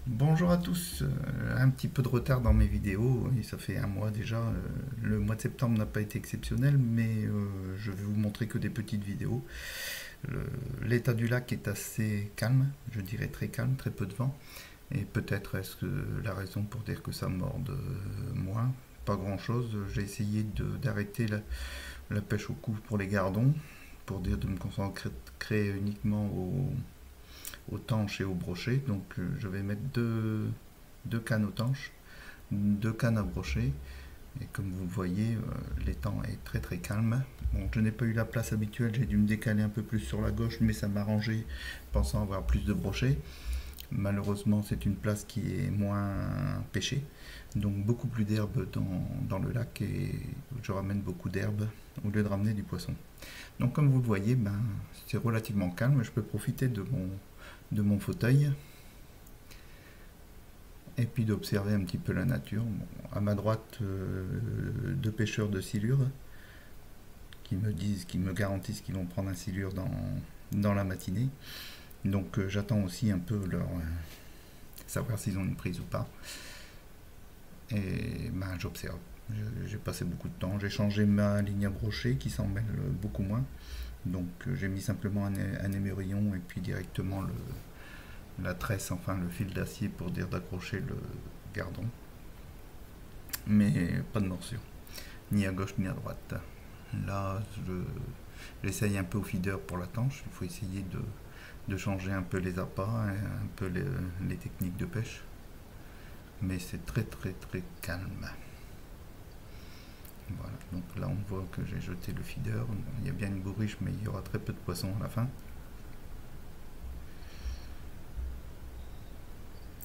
Bonjour à tous, un petit peu de retard dans mes vidéos, et ça fait un mois déjà. Le mois de septembre n'a pas été exceptionnel, mais je vais vous montrer que des petites vidéos. L'état du lac est assez calme, je dirais très calme, très peu de vent. Et peut-être est-ce que la raison pour dire que ça morde moins, pas grand chose. J'ai essayé d'arrêter la pêche au couve pour les gardons, pour dire de me concentrer uniquement aux tanches et aux brochets. Donc je vais mettre deux cannes aux tanches, deux cannes à brocher. Et comme vous le voyez, l'étang est très très calme. Bon, je n'ai pas eu la place habituelle, j'ai dû me décaler un peu plus sur la gauche, mais ça m'a arrangé, pensant avoir plus de brochets. Malheureusement, c'est une place qui est moins pêchée, donc beaucoup plus d'herbe dans le lac, et je ramène beaucoup d'herbe au lieu de ramener du poisson. Donc comme vous le voyez, c'est relativement calme, je peux profiter de mon fauteuil et puis d'observer un petit peu la nature. Bon, à ma droite, deux pêcheurs de silure qui me garantissent qu'ils vont prendre un silure dans la matinée. Donc j'attends aussi un peu savoir s'ils ont une prise ou pas. Et j'observe. J'ai passé beaucoup de temps. J'ai changé ma ligne à brochet qui s'en mêle beaucoup moins. Donc j'ai mis simplement un émerillon et puis directement la tresse, enfin le fil d'acier pour dire d'accrocher le gardon. Mais pas de morsure, ni à gauche ni à droite. Là, j'essaye un peu au feeder pour la tanche. Il faut essayer de changer un peu les appâts, un peu les techniques de pêche. Mais c'est très très très calme. Voilà, donc là on voit que j'ai jeté le feeder. Il y a bien une bourriche, mais il y aura très peu de poissons à la fin.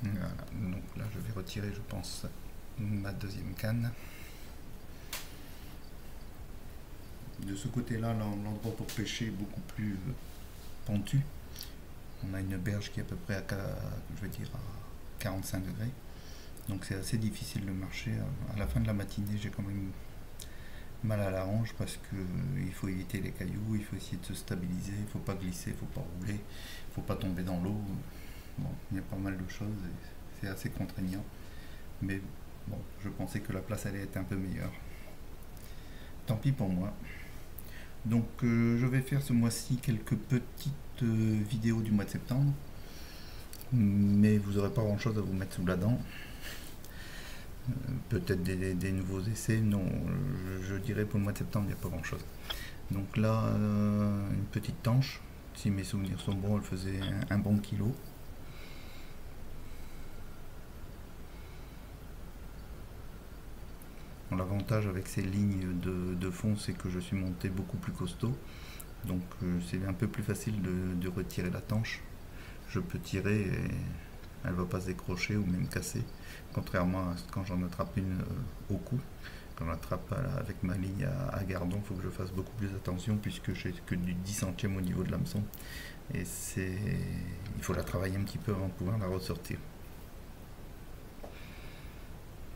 Voilà, donc là je vais retirer, je pense, ma deuxième canne. De ce côté-là, l'endroit pour pêcher est beaucoup plus pentu. On a une berge qui est à peu près à 45 degrés. Donc c'est assez difficile de marcher. À la fin de la matinée, j'ai quand même mal à la hanche parce qu'il faut éviter les cailloux, il faut essayer de se stabiliser, il ne faut pas glisser, il ne faut pas rouler, il ne faut pas tomber dans l'eau. Bon, il y a pas mal de choses et c'est assez contraignant. Mais bon, je pensais que la place allait être un peu meilleure. Tant pis pour moi. Donc je vais faire ce mois-ci quelques petites vidéos du mois de septembre. Mais vous n'aurez pas grand-chose à vous mettre sous la dent. Peut-être des nouveaux essais. Non, je dirais pour le mois de septembre, il n'y a pas grand-chose. Donc là, une petite tanche. Si mes souvenirs sont bons, elle faisait un bon kilo. Bon, l'avantage avec ces lignes de fond, c'est que je suis monté beaucoup plus costaud. Donc c'est un peu plus facile de retirer la tanche. Je peux tirer et elle ne va pas se décrocher ou même casser. Contrairement à quand j'en attrape une au cou. Quand j'attrape avec ma ligne à gardon, il faut que je fasse beaucoup plus attention puisque j'ai que du 10 centième au niveau de l'hameçon. Et il faut la travailler un petit peu avant de pouvoir la ressortir.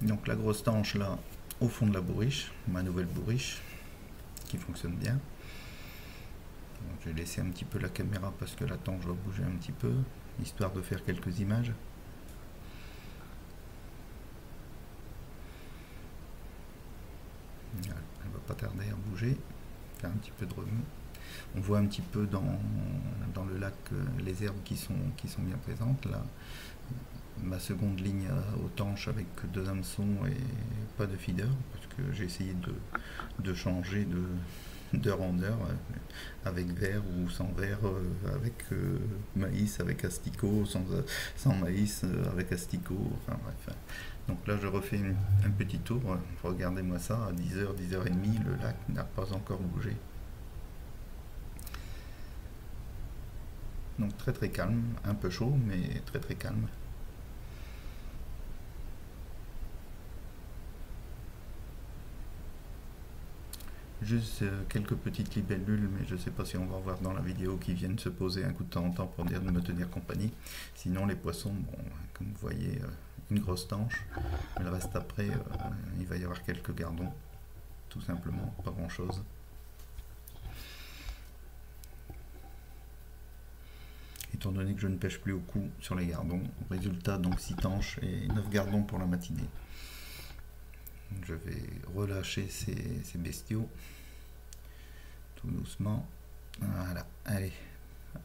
Donc la grosse tanche là, au fond de la bourriche, ma nouvelle bourriche, qui fonctionne bien. Donc, j'ai laissé un petit peu la caméra parce que la tanche va bouger un petit peu, histoire de faire quelques images. Voilà, elle va pas tarder à bouger, faire un petit peu de remue. On voit un petit peu dans le lac les herbes qui sont bien présentes. Là, ma seconde ligne aux tanches avec deux hameçons et pas de feeder parce que j'ai essayé de changer d'heure en heure avec verre ou sans verre, avec maïs, avec asticot, sans maïs, avec asticot, enfin bref. Donc là je refais un petit tour, regardez-moi ça, à 10h, 10h30, le lac n'a pas encore bougé. Donc très très calme, un peu chaud mais très très calme. Juste quelques petites libellules, mais je ne sais pas si on va voir dans la vidéo, qui viennent se poser un coup de temps en temps pour dire de me tenir compagnie. Sinon les poissons, bon, comme vous voyez, une grosse tanche. Le reste après, il va y avoir quelques gardons, tout simplement, pas grand chose. étant donné que je ne pêche plus au coup sur les gardons. Résultat, donc 6 tanches et 9 gardons pour la matinée. Je vais relâcher ces bestiaux tout doucement. Voilà, allez,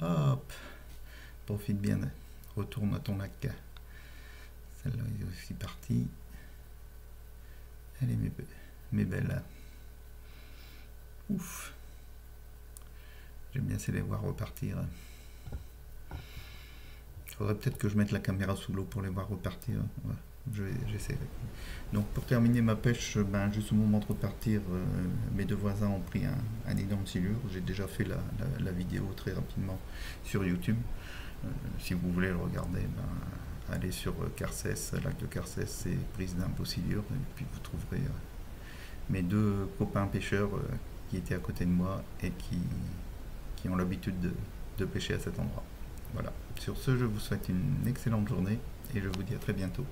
hop, profite bien, retourne à ton lac. Celle-là est aussi partie. Allez mes belles. Ouf. J'aime bien c'est les voir repartir. Il faudrait peut-être que je mette la caméra sous l'eau pour les voir repartir. Ouais, j'essaierai. Donc pour terminer ma pêche, juste au moment de repartir, mes deux voisins ont pris un énorme silure. J'ai déjà fait la vidéo très rapidement sur YouTube. Si vous voulez le regarder, allez sur Carcès, lac de Carcès, et prise d'un beau silure, et puis vous trouverez mes deux copains pêcheurs qui étaient à côté de moi et qui ont l'habitude de pêcher à cet endroit. Voilà. Sur ce, je vous souhaite une excellente journée et je vous dis à très bientôt.